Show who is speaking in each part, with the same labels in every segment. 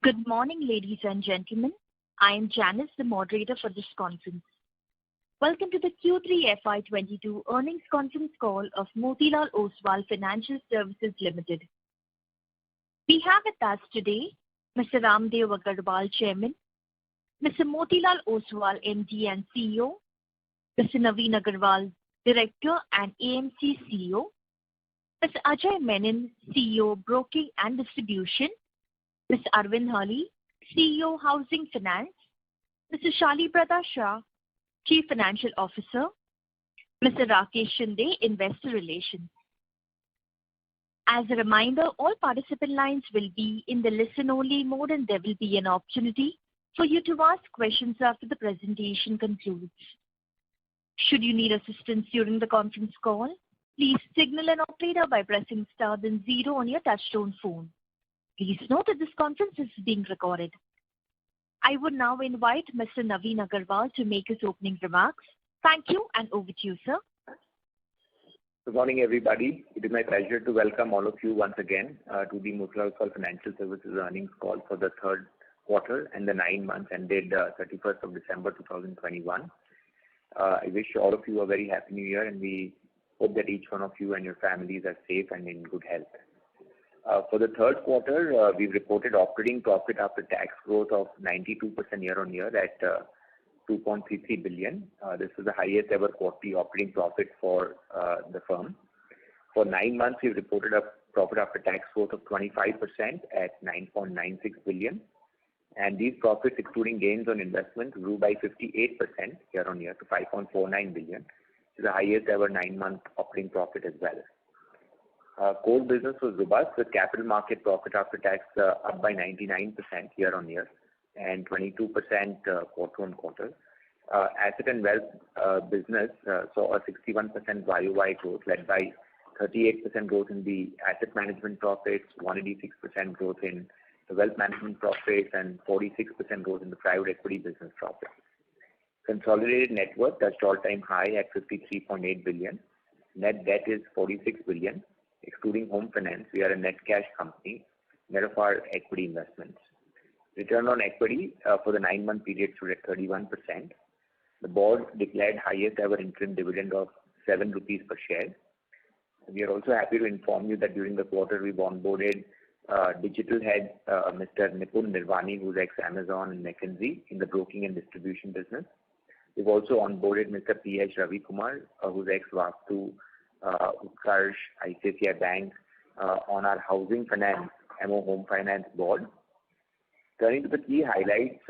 Speaker 1: Good morning, ladies and gentlemen. I am Janice, the moderator for this conference. Welcome to the Q3 FY22 earnings conference call of Motilal Oswal Financial Services Limited. We have with us today Mr. Ramdev Agarwal, Chairman, Mr. Motilal Oswal, MD and CEO, Mr. Naveen Agarwal, Director and AMC CEO, Mr. Ajay Menon, CEO, Broking and Distribution, Mr. Arvind Hali, CEO, Housing Finance, Mr. Shaliprada Shah, Chief Financial Officer, Mr. Rakesh Shinde, Investor Relations. As a reminder, all participant lines will be in the listen-only mode and there will be an opportunity for you to ask questions after the presentation concludes. Should you need assistance during the conference call, please signal an operator by pressing star then 0 on your touchtone phone. Please note that this conference is being recorded. I would now invite Mr. Naveen Agarwal to make his opening remarks. Thank you, and over to you, sir.
Speaker 2: Good morning, everybody. It is my pleasure to welcome all of you once again to the Motilal Oswal Financial Services earnings call for the third quarter and the 9 months ended 31st of December 2021. I wish all of you a very happy new year, and we hope that each one of you and your families are safe and in good health. For the third quarter, we've reported operating profit after tax growth of 92% year-on-year at 2.33 billion. This is the highest ever quarterly operating profit for the firm. For 9 months, we've reported a profit after tax growth of 25% at 9.96 billion. And these profits, excluding gains on investments, grew by 58% year-on-year to 5.49 billion. This is the highest ever 9-month operating profit as well. Core business was robust with capital market profit after tax up by 99% year-on-year and 22% quarter-on-quarter. Asset and wealth business saw a 61% YOY growth led by 38% growth in the asset management profits, 186% growth in the wealth management profits, and 46% growth in the private equity business profits. Consolidated net worth touched all-time high at 53.8 billion. Net debt is 46 billion. Excluding home finance, we are a net cash company, net of our equity investments. Return on equity for the 9-month period stood at 31%. The board declared highest ever interim dividend of 7 rupees per share. We are also happy to inform you that during the quarter we've onboarded digital head Mr. Nipun Nirvani, who's ex-Amazon and McKinsey in the broking and distribution business. We've also onboarded Mr. P.H. Ravi Kumar, who's ex-Vastu, Utkarsh, ICICI Bank, on our housing finance, MO Home Finance board. Turning to the key highlights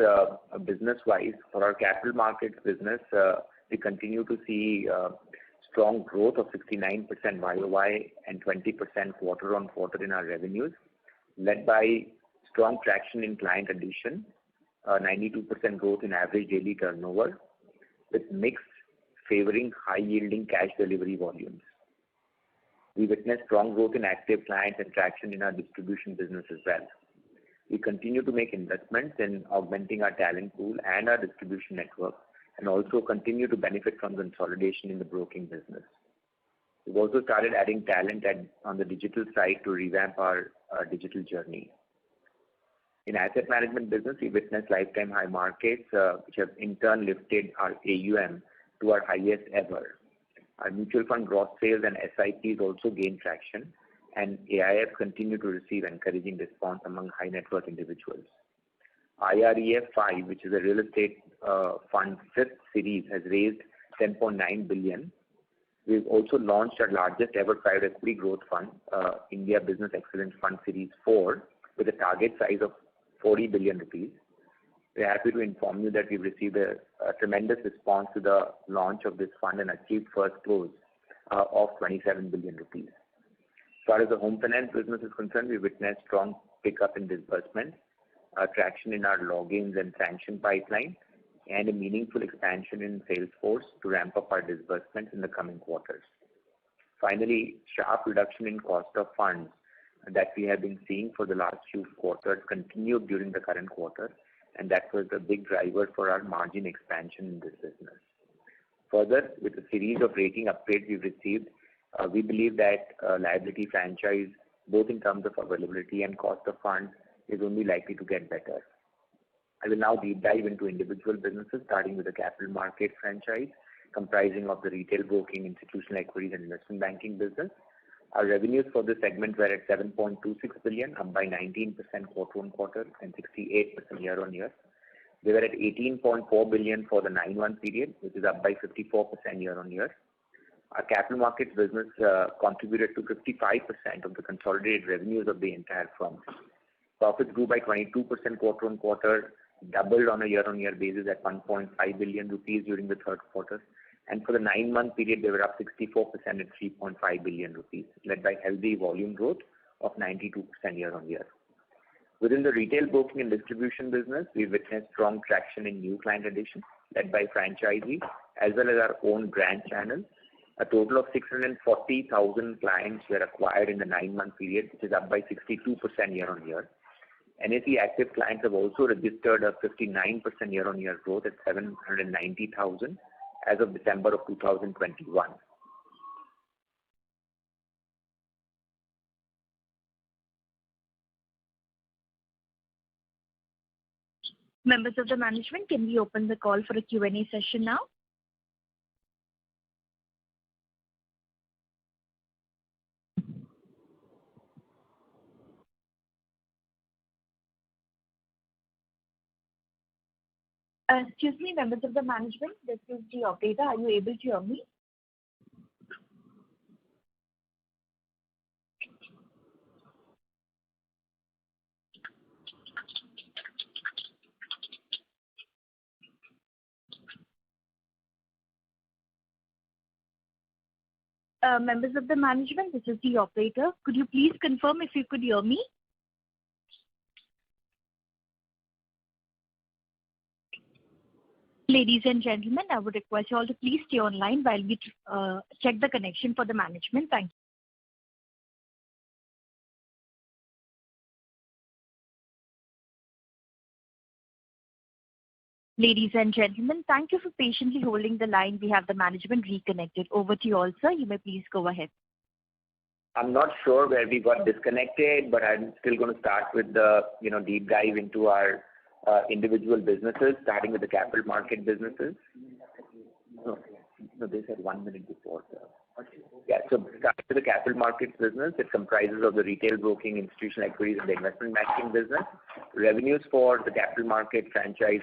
Speaker 2: business-wise, for our capital markets business, we continue to see strong growth of 69% YOY and 20% quarter-on-quarter in our revenues, led by strong traction in client addition, 92% growth in average daily turnover, with mix favoring high-yielding cash delivery volumes. We witnessed strong growth in active clients and traction in our distribution business as well. We continue to make investments in augmenting our talent pool and our distribution network, and also continue to benefit from consolidation in the broking business. We've also started adding talent on the digital side to revamp our digital journey. In asset management business, we witnessed lifetime high markets, which have in turn lifted our AUM to our highest ever. Our mutual fund gross sales and SIPs also gained traction, and AIF continue to receive encouraging response among high net worth individuals. IREF 5, which is a real estate fund 5th series, has raised 10.9 billion. We've also launched our largest ever private equity growth fund, India Business Excellence Fund Series 4, with a target size of 40 billion rupees. We're happy to inform you that we've received a tremendous response to the launch of this fund and achieved first close of 27 billion rupees. As far as the home finance business is concerned, we witnessed strong pickup in disbursements, traction in our logins and sanction pipeline, and a meaningful expansion in sales force to ramp up our disbursements in the coming quarters. Finally, sharp reduction in cost of funds that we have been seeing for the last few quarters continued during the current quarter, and that was the big driver for our margin expansion in this business. Further, with a series of rating upgrades we've received, we believe that liability franchise, both in terms of availability and cost of funds, is only likely to get better. I will now deep dive into individual businesses, starting with the capital market franchise, comprising of the retail broking, institutional equities, and investment banking business. Our revenues for this segment were at 7.26 billion, up by 19% quarter-on-quarter and 68% year-on-year. They were at 18.4 billion for the 9-month period, which is up by 54% year-on-year. Our capital markets business contributed to 55% of the consolidated revenues of the entire firm. Profits grew by 22% quarter-on-quarter, doubled on a year-on-year basis at 1.5 billion rupees during the third quarter. And for the 9-month period, they were up 64% at 3.5 billion rupees, led by healthy volume growth of 92% year-on-year. Within the retail broking and distribution business, we witnessed strong traction in new client additions, led by franchisee as well as our own brand channel. A total of 640,000 clients were acquired in the 9-month period, which is up by 62% year-on-year. NSE active clients have also registered a 59% year-on-year growth at 790,000 as of December of 2021.
Speaker 1: Members of the management, can we open the call for a Q&A session now? Excuse me, members of the management, this is the operator. Are you able to hear me? Members of the management, this is the operator. Could you please confirm if you could hear me? Ladies and gentlemen, I would request you all to please stay online while we check the connection for the management. Thank you. Ladies and gentlemen, thank you for patiently holding the line. We have the management reconnected. Over to you all, sir. You may please go ahead.
Speaker 2: I'm not sure where we got disconnected, but I'm still going to start with the deep dive into our individual businesses, starting with the capital market businesses. No, they said 1 minute before. Yeah, so starting with the capital markets business, it comprises of the retail broking, institutional equities, and the investment banking business. Revenues for the capital market franchise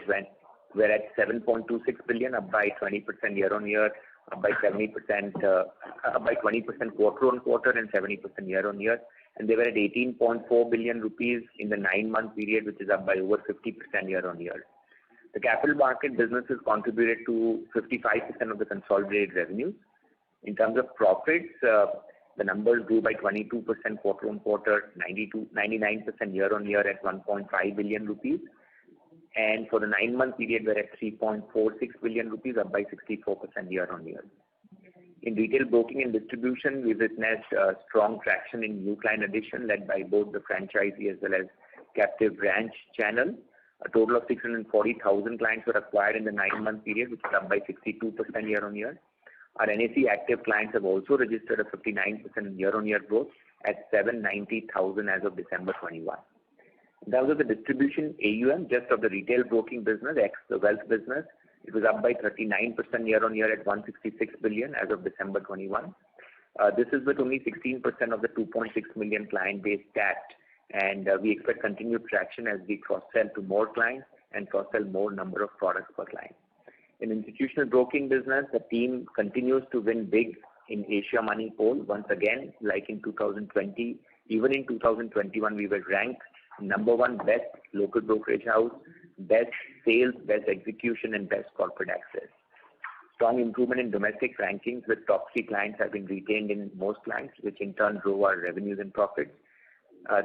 Speaker 2: were at 7.26 billion, up by 20% year-on-year, up by 70%, up by 20% quarter-on-quarter, and 70% year-on-year. And they were at 18.4 billion rupees in the 9-month period, which is up by over 50% year-on-year. The capital market businesses contributed to 55% of the consolidated revenues. In terms of profits, the numbers grew by 22% quarter-on-quarter, 99% year-on-year at 1.5 billion rupees. And for the 9-month period, we're at 3.46 billion rupees, up by 64% year-on-year. In retail broking and distribution, we witnessed strong traction in new client addition, led by both the franchisee as well as captive branch channel. A total of 640,000 clients were acquired in the 9-month period, which is up by 62% year-on-year. Our NSE active clients have also registered a 59% year-on-year growth at 790,000 as of December 21. In terms of the distribution AUM, just of the retail broking business, the wealth business, it was up by 39% year-on-year at 166 billion as of December 21. This is with only 16% of the 2.6 million client base tapped, and we expect continued traction as we cross-sell to more clients and cross-sell more number of products per client. In institutional broking business, the team continues to win big in Asia Money poll. Once again, like in 2020, even in 2021, we were ranked number 1 best local brokerage house, best sales, best execution, and best corporate access. Strong improvement in domestic rankings with top 3 clients have been retained in most clients, which in turn drove our revenues and profits.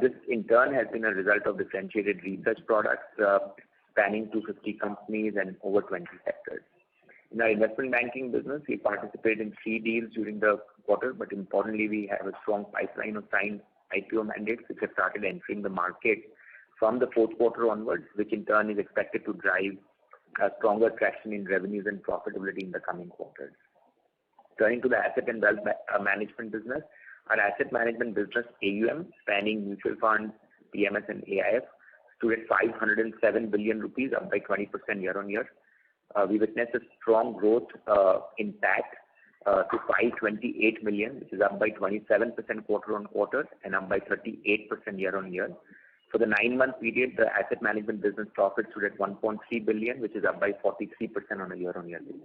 Speaker 2: This in turn has been a result of differentiated research products spanning 250 companies and over 20 sectors. In our investment banking business, we participated in 3 deals during the quarter, but importantly, we have a strong pipeline of signed IPO mandates which have started entering the market from the 4th quarter onwards, which in turn is expected to drive stronger traction in revenues and profitability in the coming quarters. Turning to the asset and wealth management business, our asset management business AUM, spanning mutual funds, PMS and AIF, stood at 507 billion rupees, up by 20% year-on-year. We witnessed a strong growth in PAT to 528 million, which is up by 27% quarter-on-quarter and up by 38% year-on-year. For the 9-month period, the asset management business profit stood at 1.3 billion, which is up by 43% on a year-on-year basis.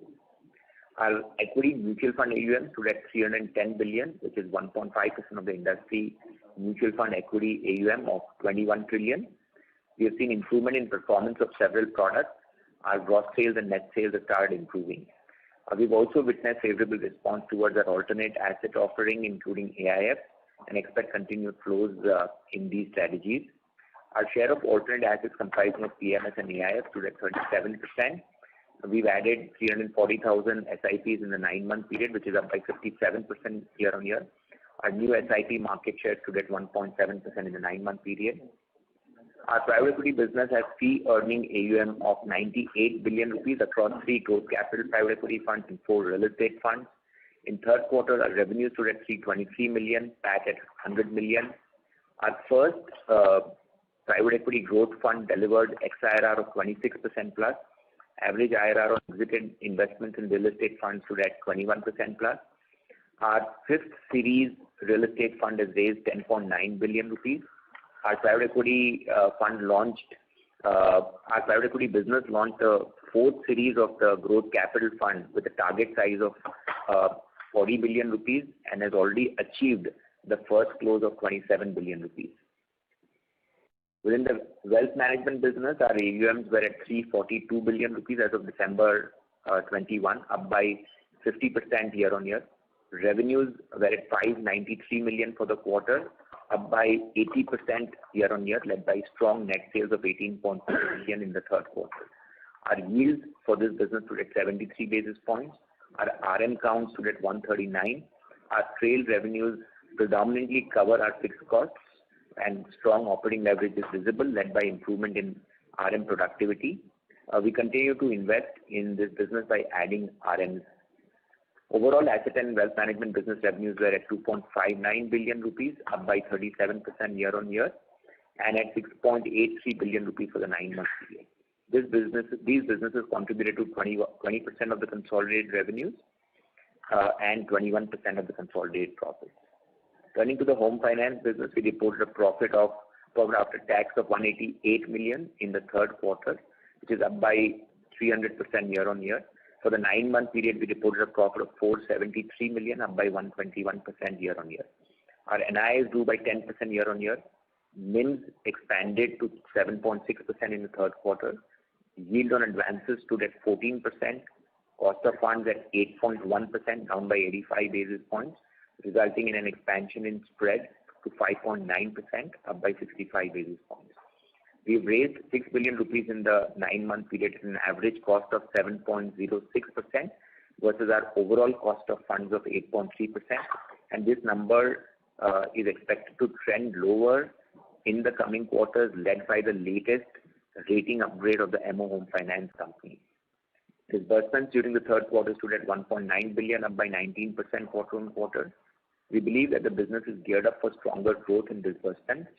Speaker 2: Our equity mutual fund AUM stood at 310 billion, which is 1.5% of the industry mutual fund equity AUM of 21 trillion. We have seen improvement in performance of several products. Our gross sales and net sales have started improving. We've also witnessed favorable response towards our alternate asset offering, including AIF, and expect continued flows in these strategies. Our share of alternate assets comprising of PMS and AIF stood at 37%. We've added 340,000 SIPs in the 9-month period, which is up by 57% year-on-year. Our new SIP market share stood at 1.7% in the 9-month period. Our private equity business has fee-earning AUM of 98 billion rupees across 3 growth capital private equity funds and 4 real estate funds. In third quarter, our revenue stood at 323 million, PAT at 100 million. Our first private equity growth fund delivered XIRR of 26% plus. Average IRR on exited investments in real estate funds stood at 21% plus. Our 5th series real estate fund has raised 10.9 billion rupees. Our private equity private equity business launched the 4th series of the growth capital fund with a target size of 40 billion rupees and has already achieved the first close of 27 billion rupees. Within the wealth management business, our AUMs were at 342 billion rupees as of December 21, up by 50% year-on-year. Revenues were at 593 million for the quarter, up by 80% year-on-year, led by strong net sales of 18.4 billion in the third quarter. Our yields for this business stood at 73 basis points. Our RM count stood at 139. Our trail revenues predominantly cover our fixed costs, and strong operating leverage is visible, led by improvement in RM productivity. We continue to invest in this business by adding RMs. Overall, asset and wealth management business revenues were at 2.59 billion rupees, up by 37% year-on-year, and at 6.83 billion rupees for the 9-month period. These businesses contributed to 20% of the consolidated revenues and 21% of the consolidated profits. Turning to the home finance business, we reported a profit after tax of 188 million in the third quarter, which is up by 300% year-on-year. For the 9-month period, we reported a profit of 473 million, up by 121% year-on-year. Our NIIs grew by 10% year-on-year. NIMs expanded to 7.6% in the third quarter. Yield on advances stood at 14%. Cost of funds at 8.1%, down by 85 basis points, resulting in an expansion in spread to 5.9%, up by 65 basis points. We've raised 6 billion rupees in the 9-month period at an average cost of 7.06% versus our overall cost of funds of 8.3%. And this number is expected to trend lower in the coming quarters, led by the latest rating upgrade of the MO Home Finance Company. Disbursements during the third quarter stood at 1.9 billion, up by 19% quarter-on-quarter. We believe that the business is geared up for stronger growth in disbursements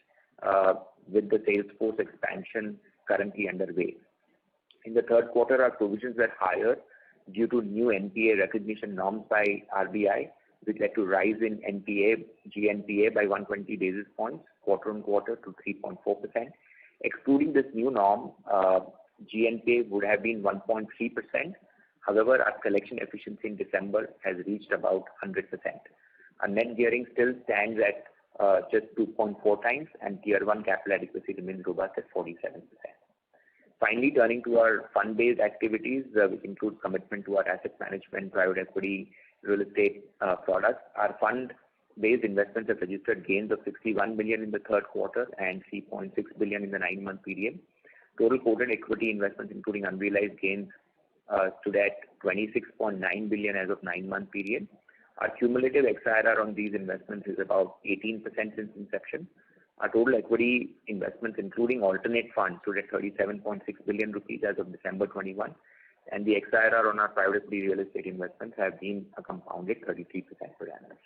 Speaker 2: with the sales force expansion currently underway. In the third quarter, our provisions were higher due to new NPA recognition norms by RBI, which led to rise in GNPA by 120 basis points quarter-on-quarter to 3.4%. Excluding this new norm, GNPA would have been 1.3%. However, our collection efficiency in December has reached about 100%. Our net gearing still stands at just 2.4 times, and Tier 1 capital adequacy remains robust at 47%. Finally, turning to our fund-based activities, which include commitment to our asset management, private equity, real estate products, our fund-based investments have registered gains of 61 million in the third quarter and 3.6 billion in the 9-month period. Total quoted equity investments, including unrealized gains, stood at 26.9 billion as of 9-month period. Our cumulative XIRR on these investments is about 18% since inception. Our total equity investments, including alternate funds, stood at 37.6 billion rupees as of December 21, and the XIRR on our private equity real estate investments have been a compounded 33% per annum.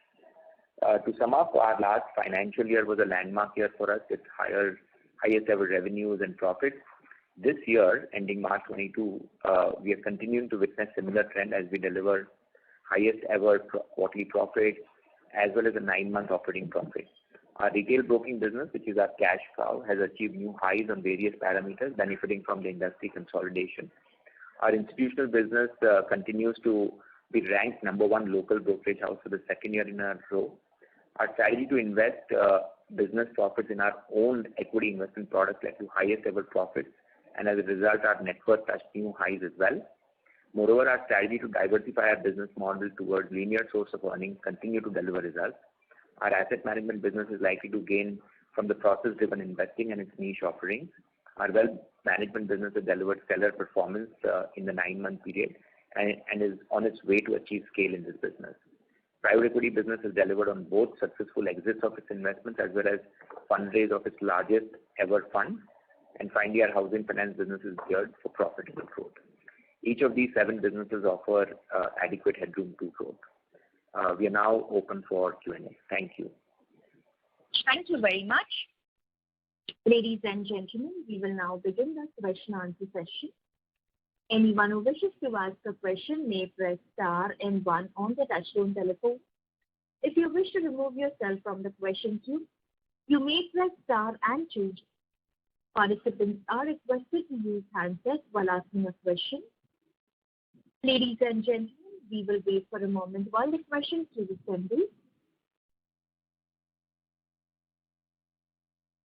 Speaker 2: To sum up, our last financial year was a landmark year for us with higher highest ever revenues and profits. This year, ending March 22, we are continuing to witness similar trend as we deliver highest ever quarterly profit as well as a 9-month operating profit. Our retail broking business, which is our cash cow, has achieved new highs on various parameters, benefiting from the industry consolidation. Our institutional business continues to be ranked #1 local brokerage house for the second year in a row. Our strategy to invest business profits in our own equity investment products led to highest ever profits, and as a result, our net worth touched new highs as well. Moreover, our strategy to diversify our business model towards linear source of earnings continue to deliver results. Our asset management business is likely to gain from the process-driven investing and its niche offerings. Our wealth management business has delivered stellar performance in the 9-month period and is on its way to achieve scale in this business. Private equity business has delivered on both successful exits of its investments as well as fundraise of its largest ever fund. And finally, our housing finance business is geared for profitable growth. Each of these 7 businesses offer adequate headroom to growth. We are now open for Q&A. Thank you.
Speaker 1: Thank you very much. Ladies and gentlemen, we will now begin the question answer session. Anyone who wishes to ask a question may press star and 1 on the touchtone telephone. If you wish to remove yourself from the question queue, you may press star and 2. Participants are requested to use handsets while asking a question. Ladies and gentlemen, we will wait for a moment while the question queue assembles.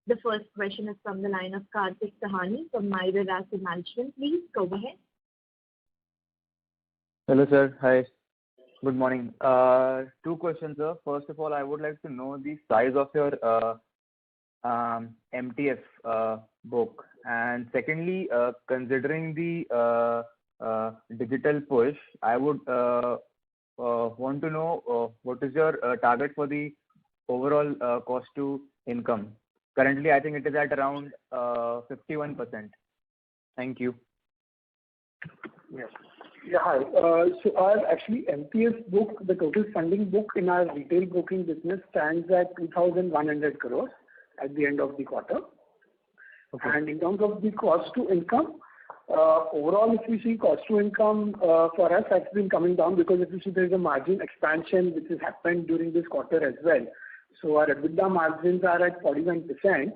Speaker 1: The first question is from the line of Karthik Sahani from Myra Asset Management. Please go ahead.
Speaker 3: Hello, sir. Hi. Good morning. 2 questions, sir. First of all, I would like to know the size of your MTF book. And secondly, considering the digital push, I would want to know what is your target for the overall cost to income. Currently, I think it is at around 51%. Thank you.
Speaker 4: Yes. Yeah, hi. So our actually MTF book, the total funding book in our retail broking business stands at 2,100 crores at the end of the quarter. Okay. And in terms of the cost to income, overall, if you see cost to income for us has been coming down because if you see there is a margin expansion which has happened during this quarter as well. So our EBITDA margins are at 41%,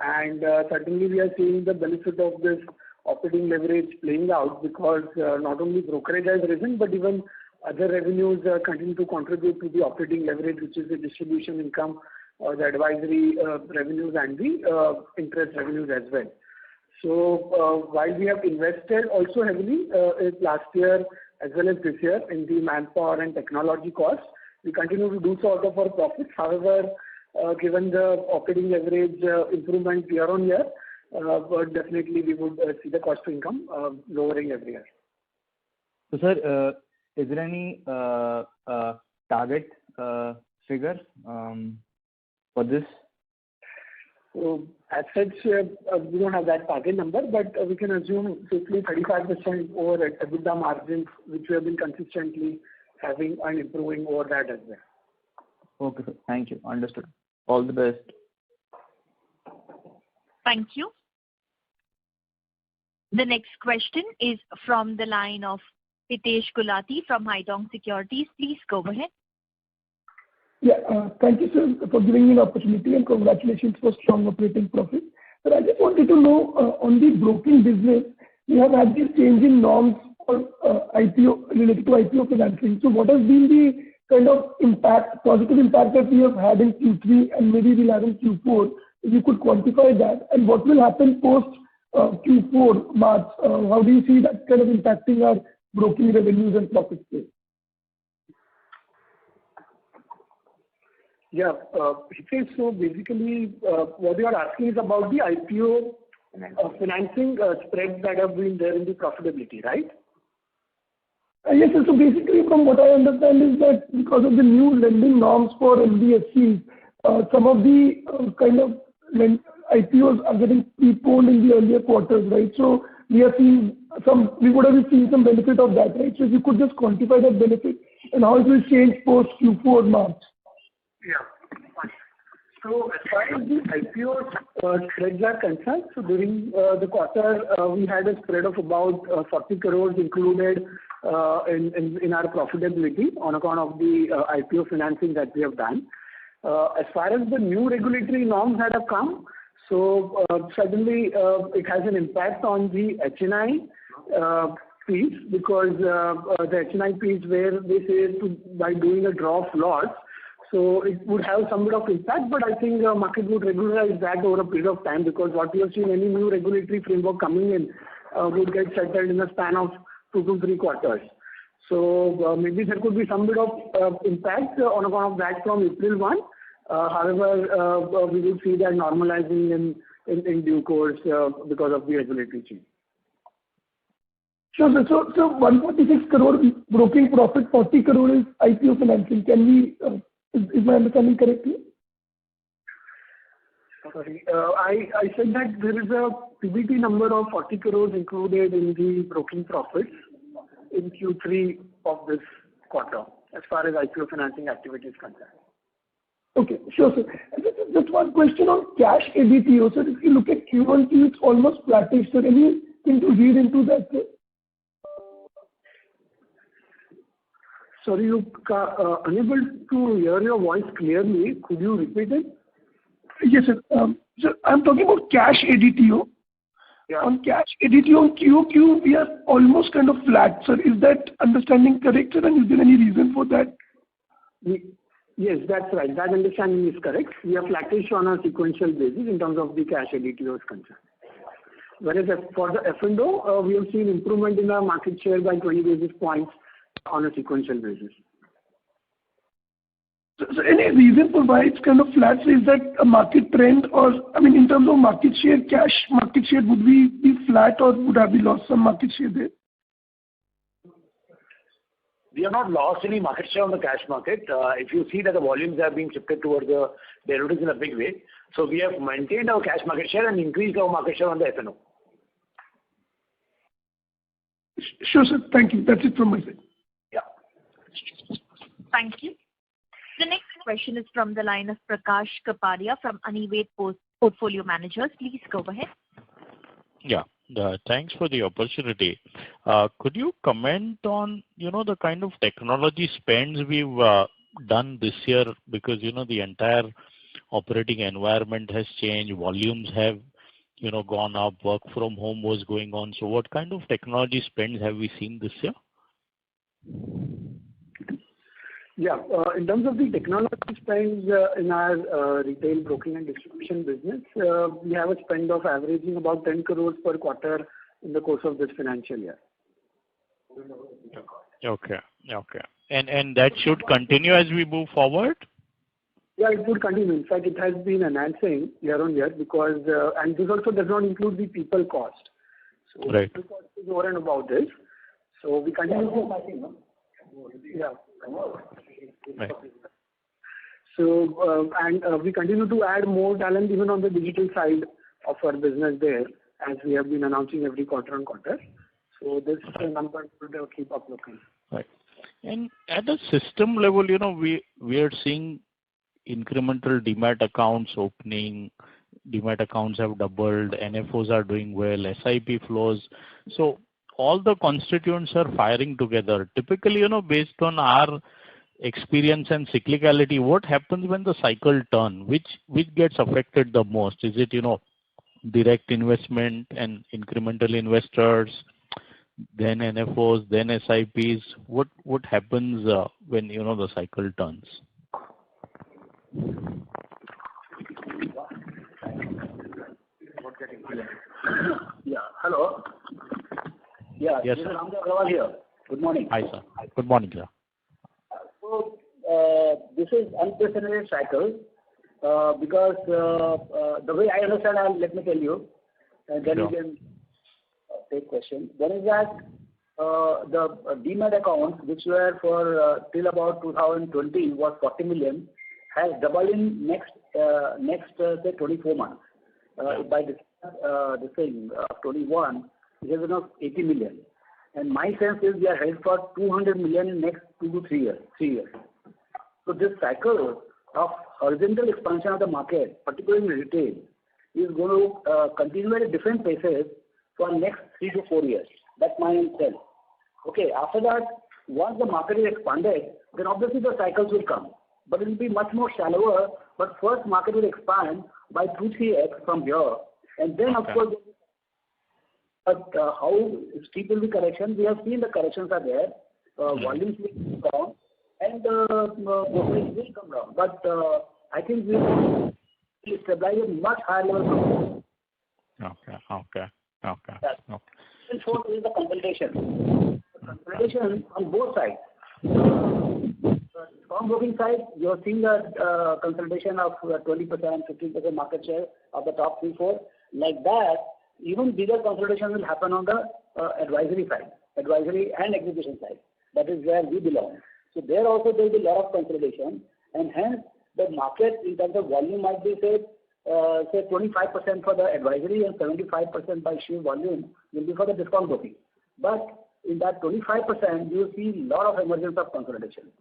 Speaker 4: and certainly we are seeing the benefit of this operating leverage playing out because not only brokerage has risen, but even other revenues continue to contribute to the operating leverage, which is the distribution income, the advisory revenues, and the interest revenues as well. So while we have invested also heavily last year as well as this year in the manpower and technology costs, we continue to do so out of our profits. However, given the operating leverage improvement year on year, but definitely we would see the cost to income lowering every year.
Speaker 3: So, sir, is there any target figure for this?
Speaker 4: So, as such, we don't have that target number, but we can assume safely 35% over at EBITDA margins, which we have been consistently having and improving over that as well.
Speaker 3: Okay, sir. Thank you. Understood. All the best.
Speaker 1: Thank you. The next question is from the line of Hitesh Gulati from Haitong Securities. Please go ahead.
Speaker 5: Yeah, thank you, sir, for giving me the opportunity, and congratulations for strong operating profit. But I just wanted to know, on the broking business, we have had this change in norms for IPO related to IPO financing. So what has been the kind of impact, positive impact that we have had in Q3 and maybe we'll have in Q4? If you could quantify that, and what will happen post Q4 March? How do you see that kind of impacting our broking revenues and profits there?
Speaker 4: Yeah, so basically what you are asking is about the IPO financing spreads that have been there in the profitability, right?
Speaker 5: Yes, sir. So basically from what I understand is that because of the new lending norms for NBFCs, some of the kind of IPOs are getting preponed in the earlier quarters, right? So we would have seen some benefit of that, right? So if you could just quantify that benefit and how it will change post Q4 March.
Speaker 4: Yeah. So as far as the IPO spreads are concerned, so during the quarter, we had a spread of about 40 crores included in our profitability on account of the IPO financing that we have done. As far as the new regulatory norms that have come, so suddenly it has an impact on the HNI piece, because the HNI piece where they say by doing a draw of lots, so it would have some bit of impact, but I think the market would regularize that over a period of time, because what we have seen, any new regulatory framework coming in would get settled in a span of 2 to 3 quarters. So maybe there could be some bit of impact on account of that from April 1. However, we will see that normalizing in due course because of the regulatory change.
Speaker 5: Sure, sir. So 146 crore broking profit, 40 crore is IPO financing. Can we, is my understanding correctly?
Speaker 4: Sorry, I said that there is a PBT number of 40 crores included in the broking profits in Q3 of this quarter, as far as IPO financing activity is concerned.
Speaker 5: Okay, sure, sir. And just one question on cash ADTO. So if you look at Q1, it's almost flattish. So anything to read into that, sir?
Speaker 4: Sorry, you unable to hear your voice clearly. Could you repeat it?
Speaker 5: Yes, sir. So I'm talking about cash ADTO.
Speaker 4: Yeah.
Speaker 5: On cash ADTO on QOQ, we are almost kind of flat, sir. Is that understanding correct, sir? And is there any reason for that?
Speaker 4: Yes, that's right. That understanding is correct. We are flattish on a sequential basis in terms of the cash ADTO is concerned. Whereas for the F&O, we have seen improvement in our market share by 20 basis points on a sequential basis.
Speaker 5: So any reason for why it's kind of flat? So is that a market trend, or, I mean, in terms of market share, cash market share, would we be flat, or would have we lost some market share there?
Speaker 6: We have not lost any market share on the cash market. If you see that the volumes are being shifted towards the derivatives in a big way, so we have maintained our cash market share and increased our market share on the F&O.
Speaker 5: Sure, sir. Thank you. That's it from my side.
Speaker 6: Yeah.
Speaker 1: Thank you. The next question is from the line of Prakash Kapadia from Anived Portfolio Managers. Please go ahead.
Speaker 7: Yeah. Thanks for the opportunity. Could you comment on, the kind of technology spends we've done this year? Because, the entire operating environment has changed. Volumes have, gone up. Work from home was going on. So what kind of technology spends have we seen this year?
Speaker 4: Yeah. In terms of the technology spends in our retail broking and distribution business, we have a spend of averaging about 10 crores per quarter in the course of this financial year.
Speaker 7: Okay. And that should continue as we move forward?
Speaker 4: Yeah, it would continue. In fact, it has been enhancing year on year because, and this also does not include the people cost. So
Speaker 7: right.
Speaker 4: People cost is over and above this. So we continue to... Yeah.
Speaker 7: Right.
Speaker 4: So, we continue to add more talent even on the digital side of our business there, as we have been announcing every quarter on quarter. So this number will keep up looking.
Speaker 7: Right. And at a system level, we are seeing incremental demat accounts opening. Demat accounts have doubled. NFOs are doing well. SIP flows. So all the constituents are firing together. Typically, based on our experience and cyclicality, what happens when the cycle turns? Which gets affected the most? Is it, direct investment and incremental investors, then NFOs, then SIPs? What happens when, the cycle turns?
Speaker 6: Yeah. Hello. Yeah.
Speaker 7: Yes,
Speaker 6: this
Speaker 7: sir.
Speaker 6: is Ramdev Agrawal here. Good morning.
Speaker 7: Hi, sir. Good morning, sir.
Speaker 6: So this is unprecedented cycle because the way I understand, let me tell you, and then
Speaker 7: Sure.
Speaker 6: you can take questions. One is that the demat accounts, which were for till about 2020 was 40 million, has doubled in next say 24 months. By the thing 21, it has enough 80 million. And my sense is we are headed for 200 million in next 2 to 3 years. So this cycle of horizontal expansion of the market, particularly in retail, is going to continue at different paces for next 3 to 4 years. That's my sense. Okay, after that, once the market is expanded, then obviously the cycles will come. But it will be much more shallower, but first market will expand by 2-3x from here. And then, of course, but how steep will be correction? We have seen the corrections are there. Volumes will come down and volumes will come down. But I think we will stabilize at much higher level.
Speaker 7: Okay.
Speaker 6: And fourth is the consolidation. Consolidation on both sides. From broking side, you are seeing the consolidation of 20%, 15% market share of the top 3-4. Like that, even bigger consolidation will happen on the advisory side, advisory and execution side. That is where we belong. So there also there will be a lot of consolidation, and hence the market in terms of volume might be say 25% for the advisory and 75% by sheer volume will be for the discount broking. But in that 25%, you will see a lot of emergence of consolidation.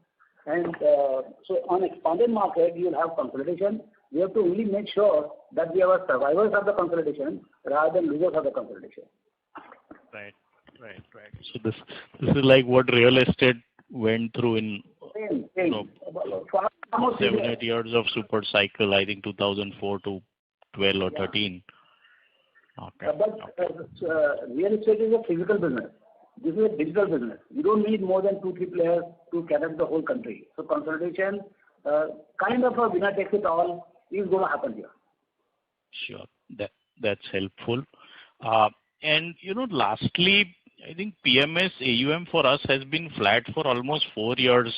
Speaker 6: And so on expanded market, you will have consolidation. We have to only make sure that we are survivors of the consolidation rather than losers of the consolidation.
Speaker 7: Right. So this is like what real estate went through in
Speaker 6: Same.
Speaker 7: 7-8 years of super cycle, I think 2004 to 12 or 13. Okay.
Speaker 6: But real estate is a physical business. This is a digital business. You don't need more than 2-3 players to cater the whole country. So consolidation, kind of a winner takes it all, is going to happen here.
Speaker 7: Sure, that's helpful. And lastly, I think PMS AUM for us has been flat for almost 4 years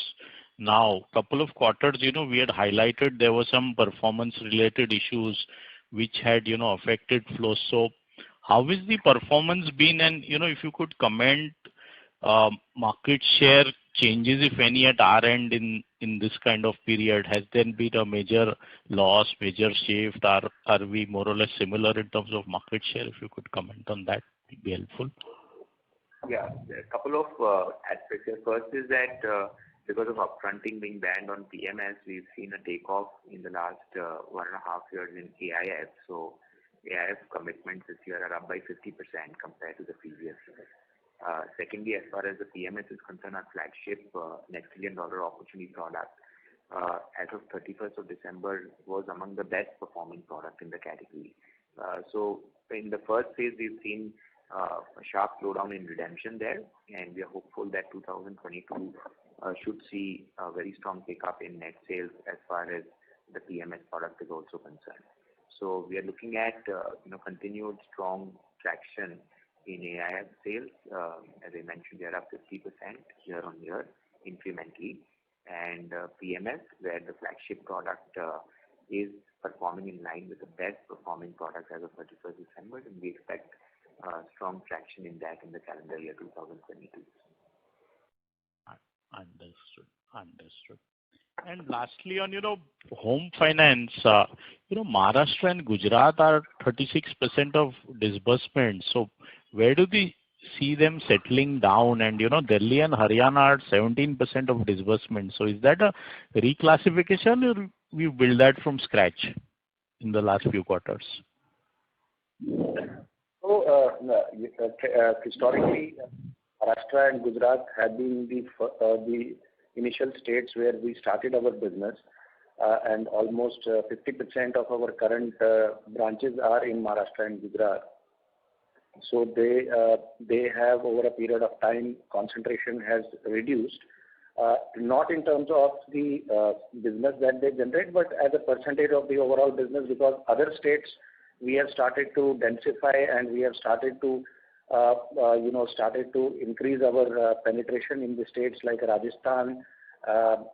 Speaker 7: now. Couple of quarters, we had highlighted there were some performance-related issues which had, affected flows. So how is the performance been? And, if you could comment market share changes, if any, at our end in this kind of period. Has there been a major loss, major shift? Are we more or less similar in terms of market share? If you could comment on that, it would be helpful.
Speaker 2: Yeah, a couple of aspects here. First is that because of upfronting being banned on PMS, we've seen a takeoff in the last 1.5 years in AIF. So AIF commitments this year are up by 50% compared to the previous year. Secondly, as far as the PMS is concerned, our flagship next $1 billion opportunity product as of 31st of December was among the best performing product in the category. So in the first phase, we've seen a sharp slowdown in redemption there, and we are hopeful that 2022 should see a very strong pickup in net sales as far as the PMS product is also concerned. So we are looking at continued strong traction in AIF sales. As I mentioned, they are up 50% year on year incrementally, and PMS, where the flagship product is performing in line with the best performing product as of 31st December, and we expect strong traction in that in the calendar year 2022.
Speaker 7: Understood. And lastly, on home finance, Maharashtra and Gujarat are 36% of disbursements. So where do we see them settling down? And Delhi and Haryana are 17% of disbursements. So is that a reclassification, or we build that from scratch in the last few quarters?
Speaker 8: So historically, Maharashtra and Gujarat have been the initial states where we started our business, and almost 50% of our current branches are in Maharashtra and Gujarat. So they have, over a period of time, concentration has reduced, not in terms of the business that they generate, but as a percentage of the overall business, because other states we have started to densify, and we have started to increase our penetration in the states like Rajasthan,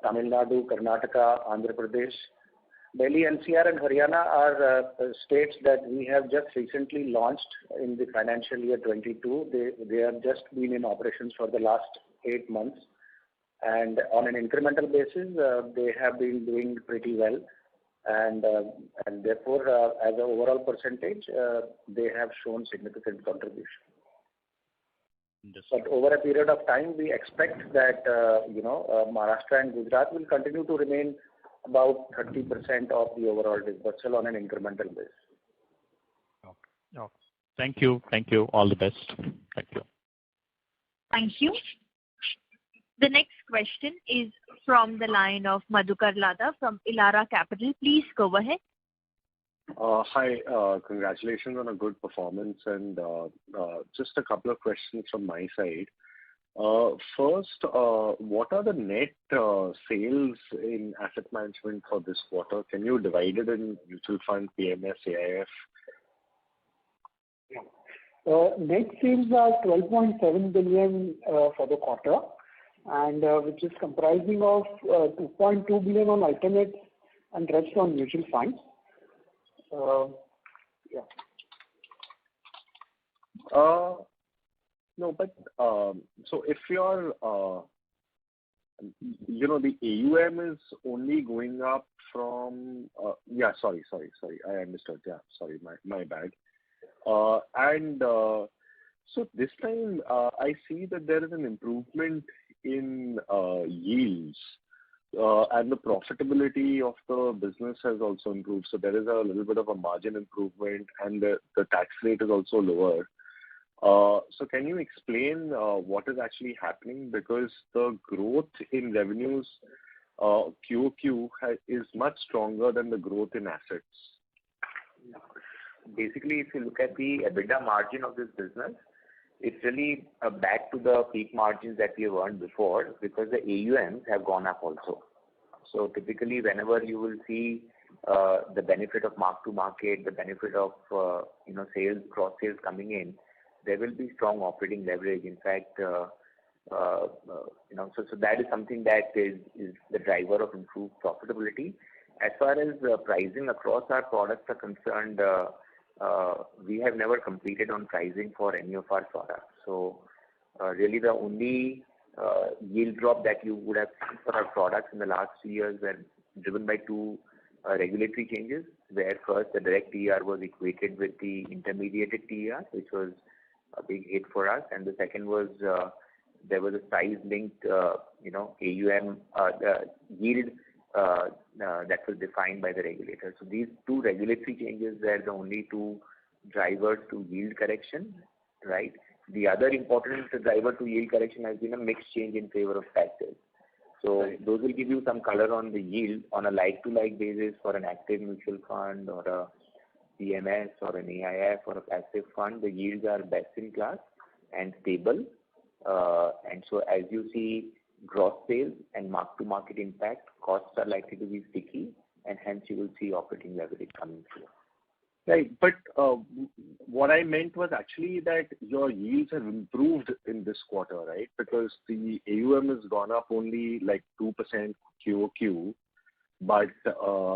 Speaker 8: Tamil Nadu, Karnataka, Andhra Pradesh. Delhi, NCR and Haryana are states that we have just recently launched in the financial year 22. They have just been in operations for the last 8 months, and on an incremental basis, they have been doing pretty well, and therefore, as an overall percentage, they have shown significant contribution. But over a period of time, we expect that Maharashtra and Gujarat will continue to remain about 30% of the overall disbursal on an incremental basis.
Speaker 7: Okay. Thank you. Thank you. All the best. Thank you.
Speaker 1: Thank you. The next question is from the line of Madhukar Ladha from Elara Capital. Please go ahead.
Speaker 9: Hi. Congratulations on a good performance, and just a couple of questions from my side. First, what are the net sales in asset management for this quarter? Can you divide it in mutual fund, PMS, AIF?
Speaker 4: Net sales are 12.7 billion for the quarter, and which is comprising of 2.2 billion on alternates and rest on mutual funds.
Speaker 9: No, but so if your the AUM is only going up from sorry, I understood. Yeah, sorry, my bad. And so this time I see that there is an improvement in yields, and the profitability of the business has also improved. So there is a little bit of a margin improvement, and the tax rate is also lower. So can you explain what is actually happening? Because the growth in revenues QOQ is much stronger than the growth in assets.
Speaker 2: Basically, if you look at the EBITDA margin of this business, it's really back to the peak margins that we have earned before, because the AUMs have gone up also. So typically, whenever you will see the benefit of mark to market, the benefit of sales, cross sales coming in, there will be strong operating leverage. In fact, so that is something that is the driver of improved profitability. As far as pricing across our products are concerned, we have never competed on pricing for any of our products. So really the only yield drop that you would have seen for our products in the last 3 years were driven by two regulatory changes, where first the direct TER was equated with the intermediated TER, which was a big hit for us, and the second was there was a size linked AUM yield that was defined by the regulator. So these two regulatory changes were the only two drivers to yield correction, right? The other important driver to yield correction has been a mixed change in favor of passive. So those will give you some color on the yield on a like-to-like basis for an active mutual fund or a PMS or an AIF or a passive fund. The yields are best in class and stable. And so as you see gross sales and mark-to-market impact, costs are likely to be sticky, and hence you will see operating leverage coming through.
Speaker 9: Right, but what I meant was actually that your yields have improved in this quarter, right? Because the AUM has gone up only like 2% QOQ, but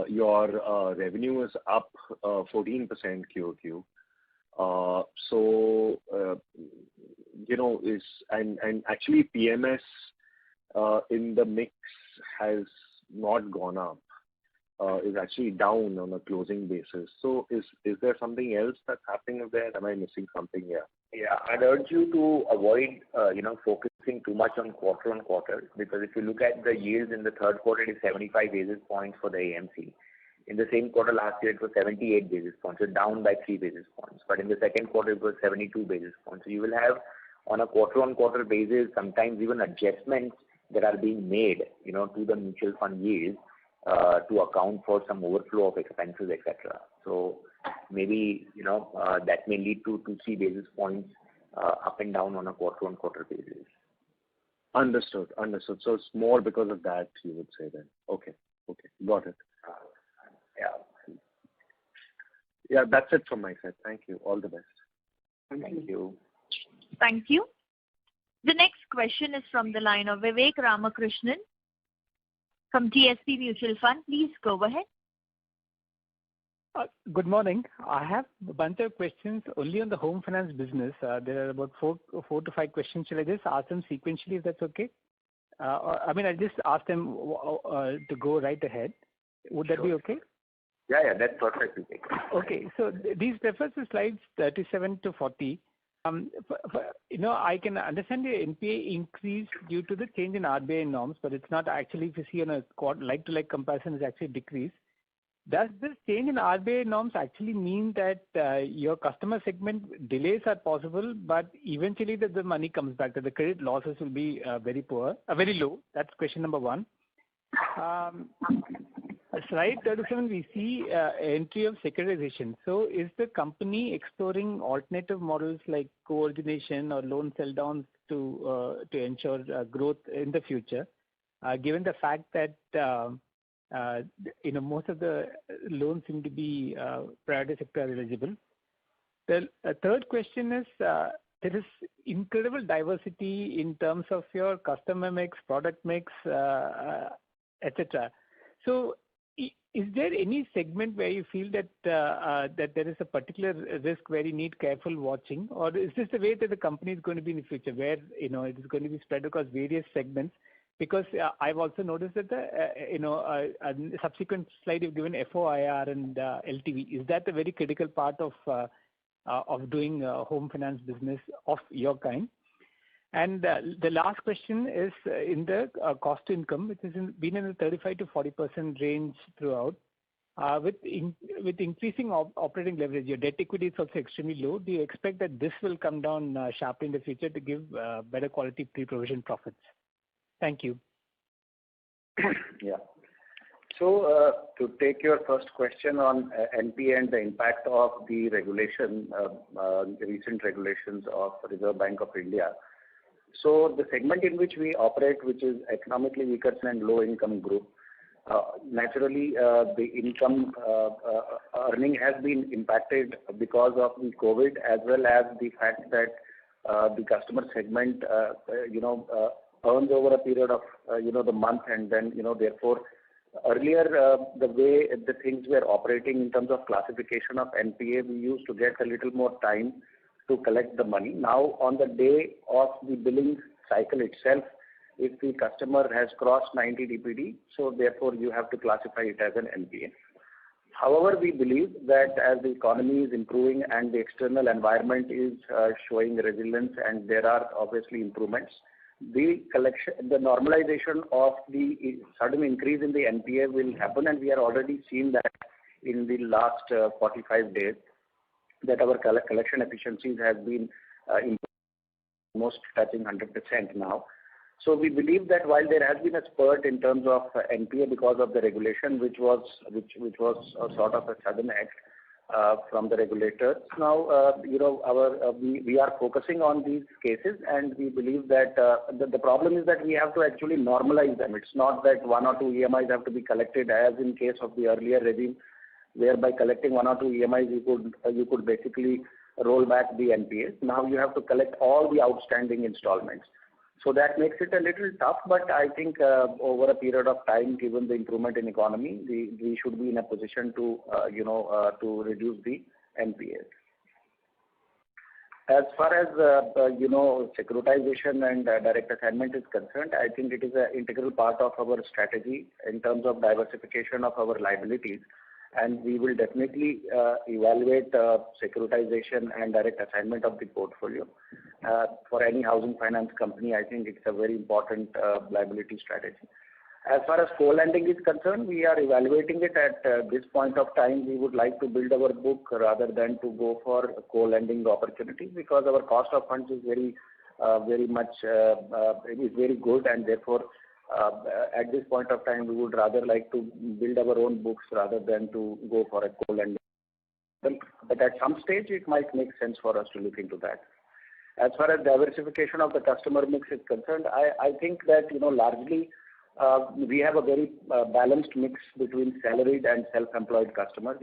Speaker 9: your revenue is up 14% QOQ. So and actually PMS in the mix has not gone up, is actually down on a closing basis. So is there something else that's happening there? Am I missing something here?
Speaker 2: Yeah, I'd urge you to avoid focusing too much on quarter, because if you look at the yields in the third quarter, it is 75 basis points for the AMC. In the same quarter last year, it was 78 basis points, so down by 3 basis points. But in the second quarter, it was 72 basis points. So you will have on a quarter basis sometimes even adjustments that are being made, to the mutual fund yields to account for some overflow of expenses, etc. So maybe that may lead to 2-3 basis points up and down on a quarter basis.
Speaker 9: Understood. So it's more because of that, you would say then. Okay, got it. Yeah, that's it from my side. Thank you. All the best.
Speaker 2: Thank you.
Speaker 1: Thank you. The next question is from the line of Vivek Ramakrishnan from DSP Mutual Fund. Please go ahead.
Speaker 10: Good morning. I have a bunch of questions only on the home finance business. There are about four to five questions. Shall I just ask them sequentially, if that's okay? I'll just ask them to go right ahead. Would that be okay?
Speaker 2: Yeah, that's perfect.
Speaker 10: Okay, so these refer to slides 37 to 40. I can understand the NPA increase due to the change in RBI norms, but it's not actually, if you see on a like-to-like comparison, it's actually decreased. Does this change in RBI norms actually mean that your customer segment delays are possible, but eventually the money comes back, that the credit losses will be very low? That's question number one. Slide 37, we see entry of securitization. So is the company exploring alternative models like co-origination or loan sell-downs to ensure growth in the future, given the fact that most of the loans seem to be private sector eligible? The third question is, there is incredible diversity in terms of your customer mix, product mix, etc. So is there any segment where you feel that that there is a particular risk where you need careful watching, or is this the way that the company is going to be in the future, where it is going to be spread across various segments? Because I've also noticed that a subsequent slide you've given FOIR and LTV. Is that a very critical part of doing home finance business of your kind? And the last question is in the cost to income, which has been in the 35 to 40% range throughout. With increasing operating leverage, your debt equity is also extremely low. Do you expect that this will come down sharply in the future to give better quality pre-provision profits? Thank you.
Speaker 8: Yeah. So to take your first question on NPA and the impact of the regulation, the recent regulations of Reserve Bank of India. So the segment in which we operate, which is economically weaker and low income group, naturally the income earning has been impacted because of the COVID, as well as the fact that the customer segment earns over a period of the month, and then therefore earlier the way the things were operating in terms of classification of NPA, we used to get a little more time to collect the money. Now on the day of the billing cycle itself, if the customer has crossed 90 DPD, so therefore you have to classify it as an NPA. However, we believe that as the economy is improving and the external environment is showing resilience, and there are obviously improvements, the normalization of the sudden increase in the NPA will happen, and we are already seeing that in the last 45 days, that our collection efficiencies have been almost touching 100% now. So we believe that while there has been a spurt in terms of NPA because of the regulation, which was a sort of a sudden act from the regulators, now we are focusing on these cases, and we believe that the problem is that we have to actually normalize them. It's not that one or two EMIs have to be collected as in case of the earlier regime, whereby collecting one or two EMIs you could basically roll back the NPAs. Now you have to collect all the outstanding installments. So that makes it a little tough, but I think over a period of time, given the improvement in economy, we should be in a position to reduce the NPAs. As far as securitization and direct assignment is concerned, I think it is an integral part of our strategy in terms of diversification of our liabilities, and we will definitely evaluate securitization and direct assignment of the portfolio. For any housing finance company, I think it's a very important liability strategy. As far as co-lending is concerned, we are evaluating it at this point of time. We would like to build our book rather than to go for co-lending opportunities, because our cost of funds is very good, and therefore at this point of time we would rather like to build our own books rather than to go for a co-lending. But at some stage it might make sense for us to look into that. As far as diversification of the customer mix is concerned, I think that largely we have a very balanced mix between salaried and self-employed customers.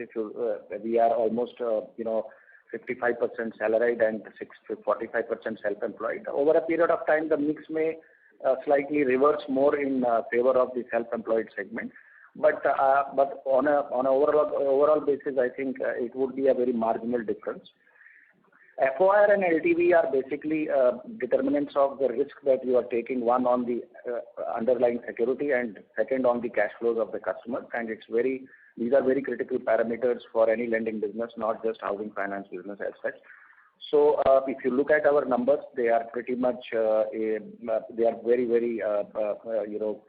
Speaker 8: We are almost 55% salaried and 45% self-employed. Over a period of time, the mix may slightly reverse more in favor of the self-employed segment. But on an overall basis, I think it would be a very marginal difference. FOIR and LTV are basically determinants of the risk that you are taking, one on the underlying security and second on the cash flows of the customers. And these are very critical parameters for any lending business, not just housing finance business as such. So if you look at our numbers, they are pretty much they are very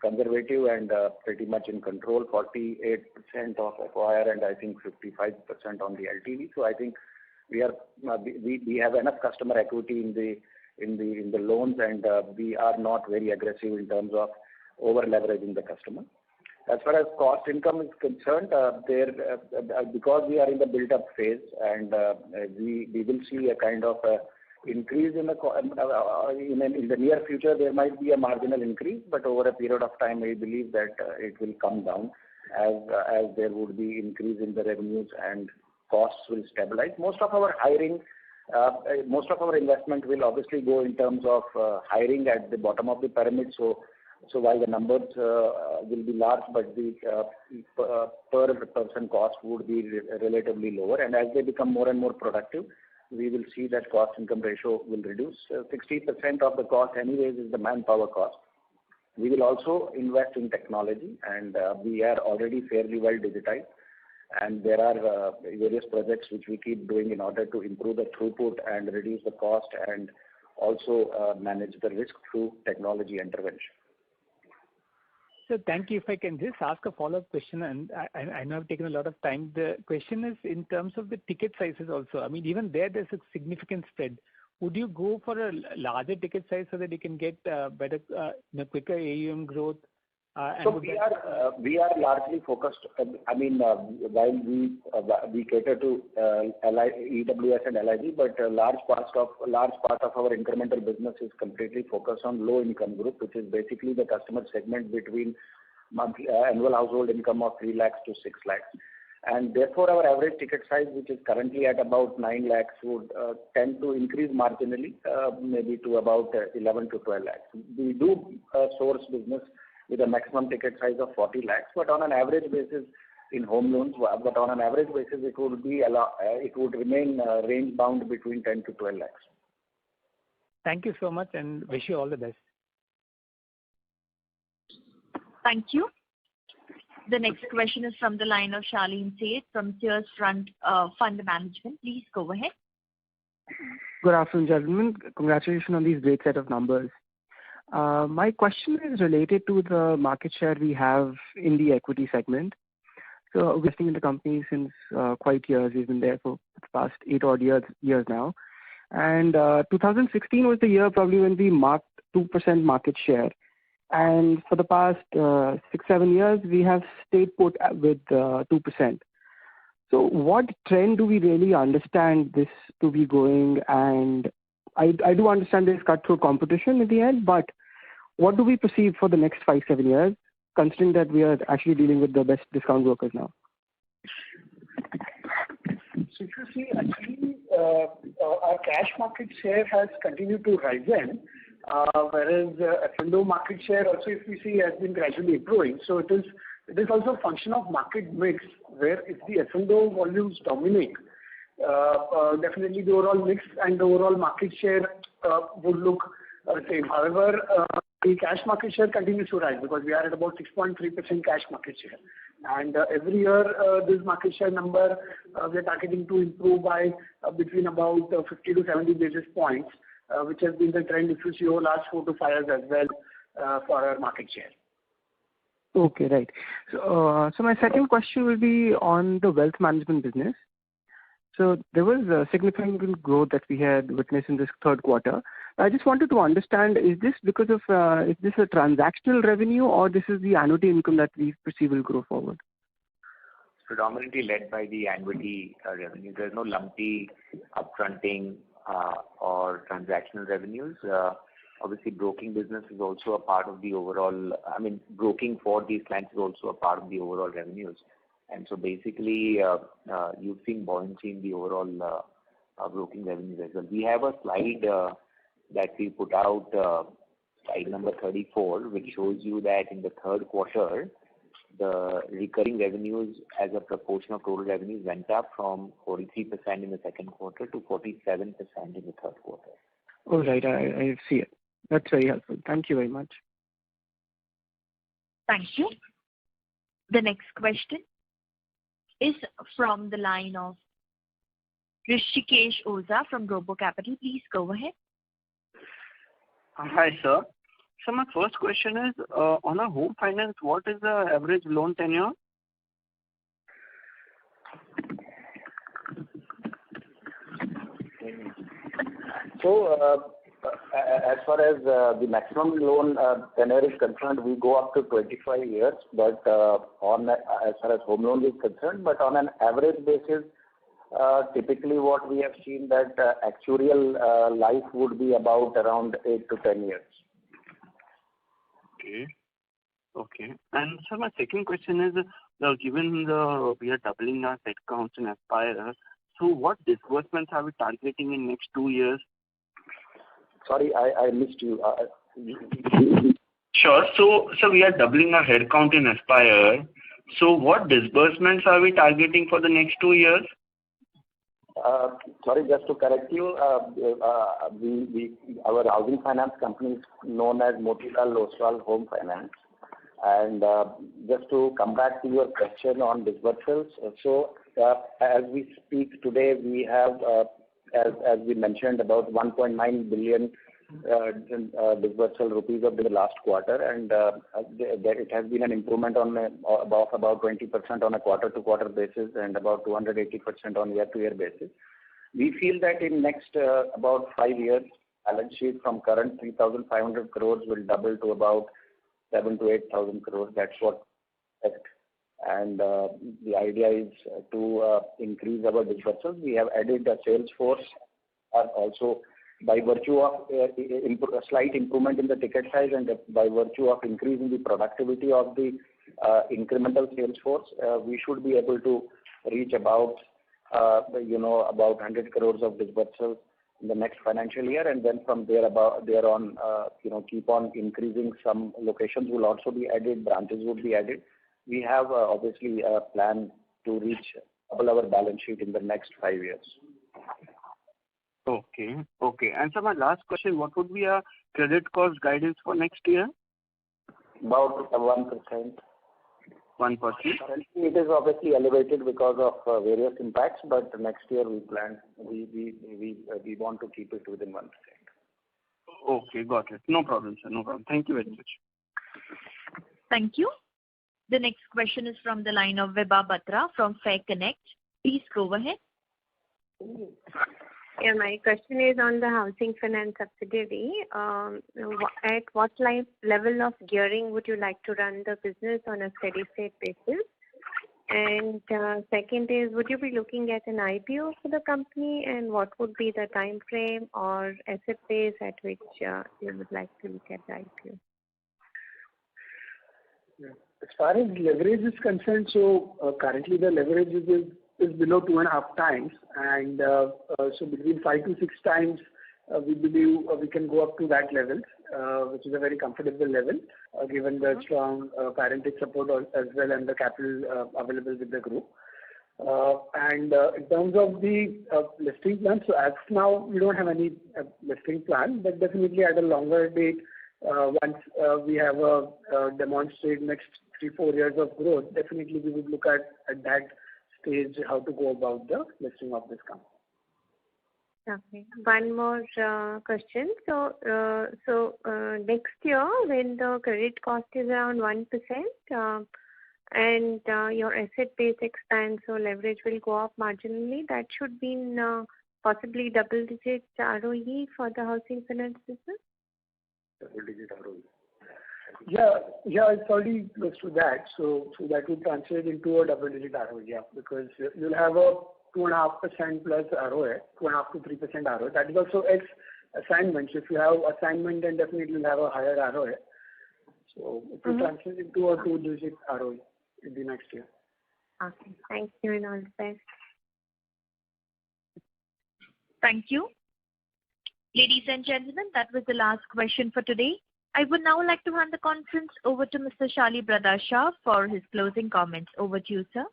Speaker 8: conservative and pretty much in control. 48% of FOIR and I think 55% on the LTV. So I think we have enough customer equity in the loans, and we are not very aggressive in terms of over leveraging the customer. As far as cost income is concerned, because we are in the build-up phase, and we will see a kind of increase in the near future. There might be a marginal increase, but over a period of time, we believe that it will come down as there would be increase in the revenues and costs will stabilize. Most of our hiring, most of our investment will obviously go in terms of hiring at the bottom of the pyramid. So while the numbers will be large, but the per person cost would be relatively lower. And as they become more and more productive, we will see that cost income ratio will reduce. 60% of the cost anyways is the manpower cost. We will also invest in technology, and we are already fairly well digitized. And there are various projects which we keep doing in order to improve the throughput and reduce the cost, and also manage the risk through technology intervention.
Speaker 10: So thank you. If I can just ask a follow-up question, and I know I've taken a lot of time. The question is in terms of the ticket sizes also. I mean, even there's a significant spread. Would you go for a larger ticket size so that you can get better, quicker AUM growth?
Speaker 8: So we are largely focused. I mean, while we cater to EWS and LIG, but a large part of our incremental business is completely focused on low income group, which is basically the customer segment between annual household income of 3 lakhs to 6 lakhs. And therefore, our average ticket size, which is currently at about 9 lakhs, would tend to increase marginally, maybe to about 11 to 12 lakhs. We do source business with a maximum ticket size of 40 lakhs, but on an average basis in home loans, it would remain range bound between 10 to 12 lakhs.
Speaker 10: Thank you so much, and wish you all the best.
Speaker 1: Thank you. The next question is from the line of Shaleen Seth from Tiers Fund Management. Please go ahead.
Speaker 11: Good afternoon, gentlemen. Congratulations on these great set of numbers. My question is related to the market share we have in the equity segment. So we're investing in the company since quite years. We've been there for the past 8 odd years now. And 2016 was the year probably when we marked 2% market share. And for the past 6-7 years, we have stayed put with 2%. So what trend do we really understand this to be going? And I do understand there's cutthroat competition at the end, but what do we perceive for the next 5-7 years, considering that we are actually dealing with the best discount brokers now?
Speaker 4: So if you see, actually, our cash market share has continued to rise in, whereas F&O market share also, if we see, has been gradually improving. So it is also a function of market mix, where if the F&O volumes dominate, definitely the overall mix and the overall market share would look same. However, the cash market share continues to rise because we are at about 6.3% cash market share. And every year, this market share number, we are targeting to improve by between about 50 to 70 basis points, which has been the trend if you see over the last 4 to 5 years as well for our market share.
Speaker 11: Okay, right. So my second question will be on the wealth management business. So there was a significant growth that we had witnessed in this third quarter. I just wanted to understand, is this because of, is this a transactional revenue, or this is the annuity income that we perceive will grow forward?
Speaker 2: Predominantly led by the annuity revenue. There's no lumpy upfronting or transactional revenues. Obviously, broking business is also a part of the overall, broking for these clients is also a part of the overall revenues. And so basically, you've seen buoyancy in the overall broking revenues as well. We have a slide that we put out, slide number 34, which shows you that in the third quarter, the recurring revenues as a proportion of total revenues went up from 43% in the second quarter to 47% in the third quarter.
Speaker 11: All right, I see it. That's very helpful. Thank you very much.
Speaker 1: Thank you. The next question is from the line of Rishikesh Oza from Robo Capital. Please go ahead.
Speaker 12: Hi, sir. So my first question is, on a home finance, what is the average loan tenure?
Speaker 8: So, as far as the maximum loan tenure is concerned, we go up to 25 years, but as far as home loan is concerned, but on an average basis, typically what we have seen that actuarial life would be about around 8 to 10 years.
Speaker 12: Okay. And so my second question is, given we are doubling our headcounts in Aspire, so what disbursements are we targeting in next 2 years?
Speaker 8: Sorry, I missed you.
Speaker 12: Sure. So we are doubling our headcount in Aspire. So what disbursements are we targeting for the next 2 years?
Speaker 8: Sorry, just to correct you, our housing finance company is known as Motilal Oswal Home Finance. And just to come back to your question on disbursements, so as we speak today, we have, as we mentioned, about 1.9 billion disbursal rupees of the last quarter, and it has been an improvement on about 20% on a quarter-to-quarter basis and about 280% on year-to-year basis. We feel that in next about 5 years, balance sheet from current 3,500 crores will double to about 7,000 to 8,000 crores. That's what. And the idea is to increase our disbursements. We have added a sales force, also by virtue of a slight improvement in the ticket size and by virtue of increasing the productivity of the incremental sales force, we should be able to reach about 100 crores of disbursements in the next financial year, and then from there on, keep on increasing. Some locations will also be added, branches will be added. We have obviously a plan to reach double our balance sheet in the next 5 years.
Speaker 12: Okay. And so my last question, what would be our credit cost guidance for next year?
Speaker 8: About 1%.
Speaker 12: 1%?
Speaker 8: Currently, it is obviously elevated because of various impacts, but next year we plan, we want to keep it within 1%.
Speaker 12: Okay, got it. No problem, sir. No problem. Thank you very much.
Speaker 1: Thank you. The next question is from the line of Vibha Batra from Fair Connect. Please go ahead.
Speaker 13: Yeah, my question is on the housing finance subsidiary. At what level of gearing would you like to run the business on a steady state basis? And second is, would you be looking at an IPO for the company, and what would be the time frame or asset base at which you would like to look at the IPO?
Speaker 4: As far as leverage is concerned, so currently the leverage is below 2.5 times, and so between 5 to 6 times, we believe we can go up to that level, which is a very comfortable level, given the strong parentage support as well and the capital available with the group. And in terms of the listing plan, so as of now, we don't have any listing plan, but definitely at a longer date, once we have demonstrated next 3-4 years of growth, definitely we would look at that stage how to go about the listing of this company.
Speaker 13: Okay. One more question. So next year, when the credit cost is around 1%, and your asset base expands, so leverage will go up marginally, that should mean possibly double-digit ROE for the housing finance business?
Speaker 8: Double-digit ROE.
Speaker 4: Yeah, it's already close to that. So that will translate into a double-digit ROE, yeah, because you'll have a 2.5% plus ROA, 2.5 to 3% ROA. That is also ex assignments. If you have assignment, then definitely you'll have a higher ROA. So it will translate into a 2-digit ROE in the next year.
Speaker 13: Okay. Thank you and all the best.
Speaker 1: Thank you. Ladies and gentlemen, that was the last question for today. I would now like to hand the conference over to Mr. Shali Brada Shah for his closing comments. Over to you, sir.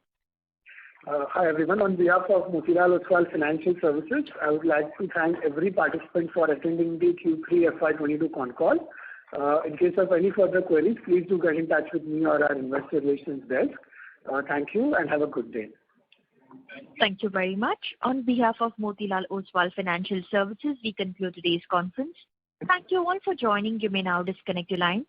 Speaker 4: Hi everyone. On behalf of Motilal Oswal Financial Services, I would like to thank every participant for attending the Q3 FY22 Concall. In case of any further queries, please do get in touch with me or our investor relations desk. Thank you and have a good day.
Speaker 1: Thank you very much. On behalf of Motilal Oswal Financial Services, we conclude today's conference. Thank you all for joining. You may now disconnect your lines.